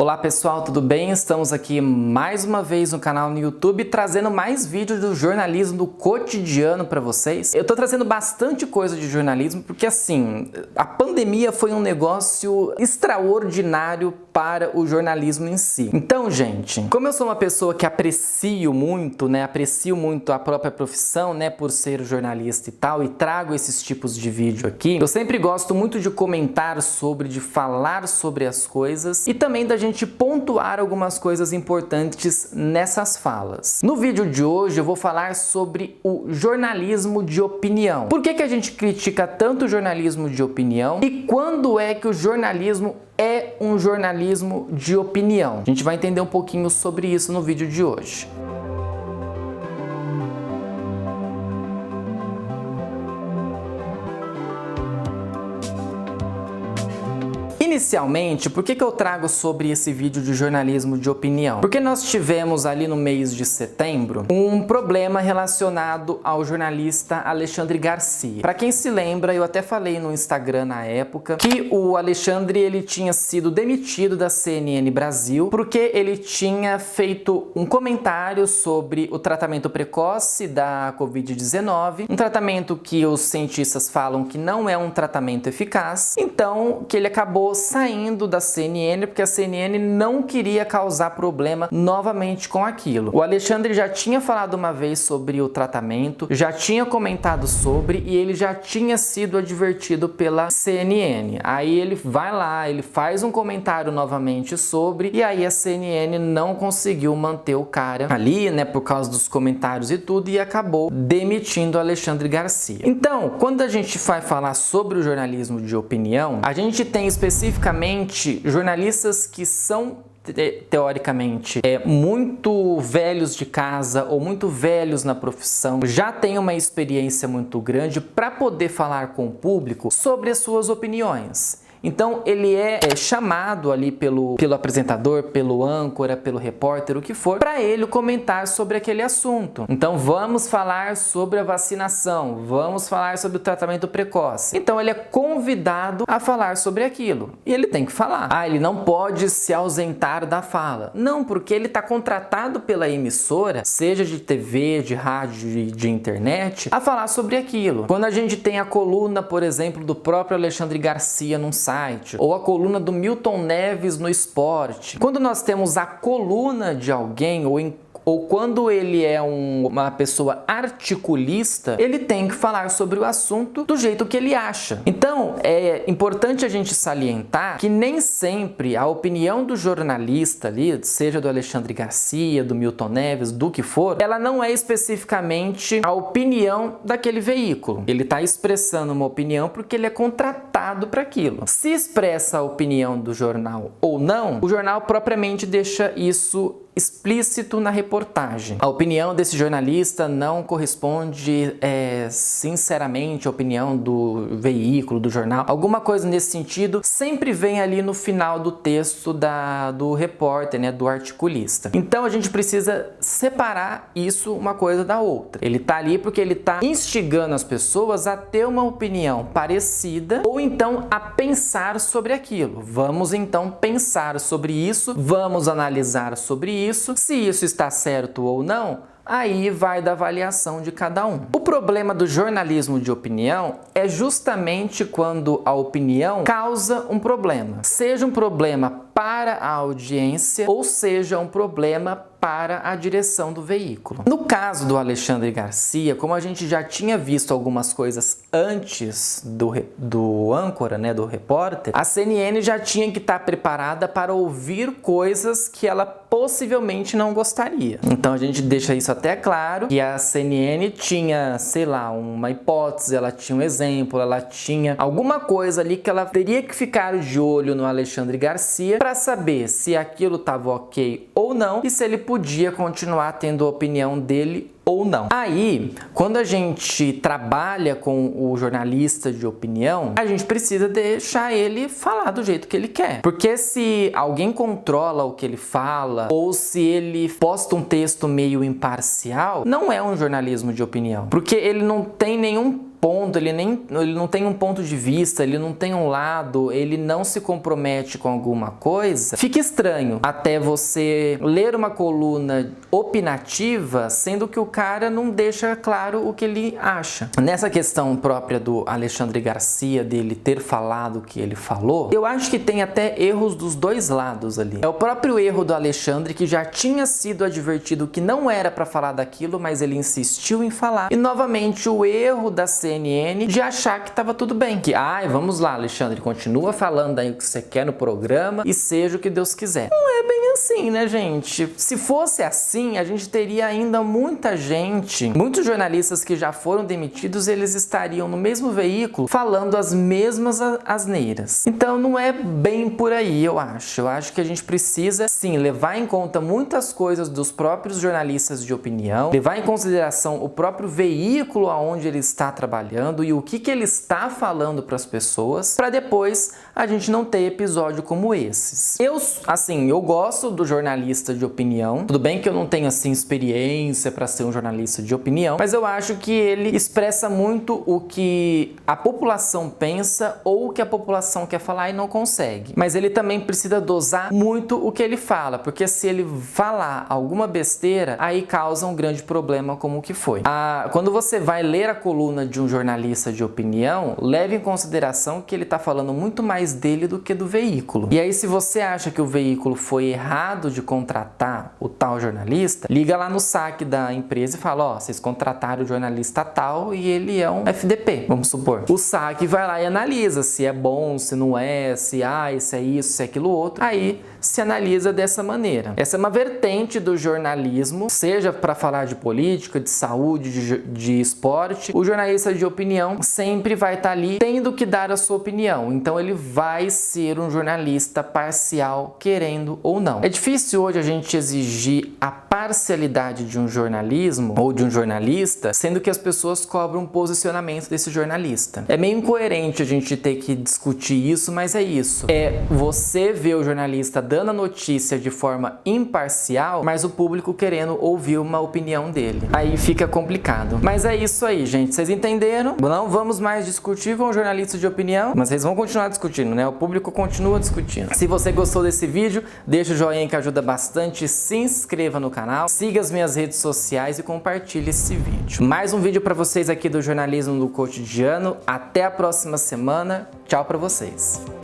Olá pessoal, tudo bem? Estamos aqui mais uma vez no canal no YouTube trazendo mais vídeos do jornalismo do cotidiano para vocês. Eu tô trazendo bastante coisa de jornalismo porque assim, a pandemia foi um negócio extraordinário para o jornalismo em si. Então, gente, como eu sou uma pessoa que aprecio muito a própria profissão, por ser jornalista e tal, e trago esses tipos de vídeo aqui, eu sempre gosto muito de comentar sobre, de falar sobre as coisas e também da gente pontuar algumas coisas importantes nessas falas. No vídeo de hoje eu vou falar sobre o jornalismo de opinião. Por que a gente critica tanto o jornalismo de opinião e quando é que o jornalismo é um jornalismo de opinião? A gente vai entender um pouquinho sobre isso no vídeo de hoje. Inicialmente, por que eu trago sobre esse vídeo de jornalismo de opinião? Porque nós tivemos ali no mês de setembro um problema relacionado ao jornalista Alexandre Garcia. Para quem se lembra, eu até falei no Instagram na época que o Alexandre ele tinha sido demitido da CNN Brasil porque ele tinha feito um comentário sobre o tratamento precoce da Covid-19, um tratamento que os cientistas falam que não é um tratamento eficaz, então que ele acabou saindo da CNN porque a CNN não queria causar problema novamente com aquilo. O Alexandre já tinha falado uma vez sobre o tratamento, já tinha comentado sobre e ele já tinha sido advertido pela CNN. Aí ele vai lá, ele faz um comentário novamente sobre e aí a CNN não conseguiu manter o cara ali, por causa dos comentários e tudo e acabou demitindo o Alexandre Garcia. Então, quando a gente vai falar sobre o jornalismo de opinião, a gente tem especificamente jornalistas que são teoricamente muito velhos de casa ou muito velhos na profissão, já tem uma experiência muito grande para poder falar com o público sobre as suas opiniões. Então ele é chamado ali pelo apresentador, pelo âncora, pelo repórter, o que for, para ele comentar sobre aquele assunto. Então vamos falar sobre a vacinação, vamos falar sobre o tratamento precoce. Então ele é convidado a falar sobre aquilo e ele tem que falar. Ele não pode se ausentar da fala. Não, porque ele está contratado pela emissora, seja de TV, de rádio, de internet, a falar sobre aquilo. Quando a gente tem a coluna, por exemplo, do próprio Alexandre Garcia num site, ou a coluna do Milton Neves no esporte. Quando nós temos a coluna de alguém ou quando ele é uma pessoa articulista, ele tem que falar sobre o assunto do jeito que ele acha. Então, é importante a gente salientar que nem sempre a opinião do jornalista ali, seja do Alexandre Garcia, do Milton Neves, do que for, ela não é especificamente a opinião daquele veículo. Ele está expressando uma opinião porque ele é contratado para aquilo. Se expressa a opinião do jornal ou não, o jornal propriamente deixa isso explícito na reportagem. A opinião desse jornalista não corresponde sinceramente à opinião do veículo, do jornal. Alguma coisa nesse sentido sempre vem ali no final do texto do repórter, do articulista. Então a gente precisa separar isso uma coisa da outra. Ele tá ali porque ele tá instigando as pessoas a ter uma opinião parecida ou então a pensar sobre aquilo. Vamos então pensar sobre isso, vamos analisar sobre isso, se isso está certo ou não, aí vai da avaliação de cada um. O problema do jornalismo de opinião é justamente quando a opinião causa um problema. Seja um problema para a audiência ou seja um problema para a direção do veículo. No caso do Alexandre Garcia, como a gente já tinha visto algumas coisas antes do âncora, do repórter, a CNN já tinha que estar preparada para ouvir coisas que ela possivelmente não gostaria. Então a gente deixa isso até claro, que a CNN tinha, sei lá, uma hipótese, ela tinha um exemplo, ela tinha alguma coisa ali que ela teria que ficar de olho no Alexandre Garcia para saber se aquilo estava ok ou não e se ele podia continuar tendo a opinião dele ou não. Aí, quando a gente trabalha com o jornalista de opinião, a gente precisa deixar ele falar do jeito que ele quer. Porque se alguém controla o que ele fala, ou se ele posta um texto meio imparcial, não é um jornalismo de opinião. Porque ele não tem nenhum ponto, ele não tem um ponto de vista, ele não tem um lado, ele não se compromete com alguma coisa, fica estranho até você ler uma coluna opinativa, sendo que o cara não deixa claro o que ele acha. Nessa questão própria do Alexandre Garcia, dele ter falado o que ele falou, eu acho que tem até erros dos dois lados ali. É o próprio erro do Alexandre, que já tinha sido advertido que não era para falar daquilo, mas ele insistiu em falar. E novamente o erro da CNN de achar que estava tudo bem. Que, vamos lá, Alexandre, continua falando aí o que você quer no programa e seja o que Deus quiser. Não é bem assim, né, gente? Se fosse assim, a gente teria ainda muita gente, muitos jornalistas que já foram demitidos, eles estariam no mesmo veículo falando as mesmas asneiras. Então não é bem por aí, eu acho. Eu acho que a gente precisa, sim, levar em conta muitas coisas dos próprios jornalistas de opinião, levar em consideração o próprio veículo aonde ele está trabalhando e o que ele está falando para as pessoas, para depois a gente não ter episódio como esses. Eu gosto do jornalista de opinião. Tudo bem que eu não tenho, assim, experiência para ser um jornalista de opinião, mas eu acho que ele expressa muito o que a população pensa ou o que a população quer falar e não consegue. Mas ele também precisa dosar muito o que ele fala, porque se ele falar alguma besteira, aí causa um grande problema como o que foi. Quando você vai ler a coluna de um jornalista de opinião, leve em consideração que ele está falando muito mais dele do que do veículo. E aí, se você acha que o veículo foi errado de contratar o tal jornalista, liga lá no saque da empresa e fala, vocês contrataram o jornalista tal e ele é um FDP, vamos supor. O saque vai lá e analisa se é bom, se não é, se é isso, se é aquilo outro. Aí se analisa dessa maneira. Essa é uma vertente do jornalismo, seja para falar de política, de saúde, de esporte. O jornalista de opinião sempre vai estar ali tendo que dar a sua opinião. Então ele vai ser um jornalista parcial, querendo ou não. É difícil hoje a gente exigir a parcialidade de um jornalismo ou de um jornalista, sendo que as pessoas cobram o posicionamento desse jornalista. É meio incoerente a gente ter que discutir isso, mas é isso. É você ver o jornalista dando a notícia de forma imparcial, mas o público querendo ouvir uma opinião dele. Aí fica complicado. Mas é isso aí, gente. Vocês entenderam? Não vamos mais discutir com o jornalista de opinião, mas vocês vão continuar discutindo, né? O público continua discutindo. Se você gostou desse vídeo, deixa o joinha que ajuda bastante, se inscreva no canal, siga as minhas redes sociais e compartilhe esse vídeo. Mais um vídeo para vocês aqui do Jornalismo do Cotidiano. Até a próxima semana. Tchau para vocês.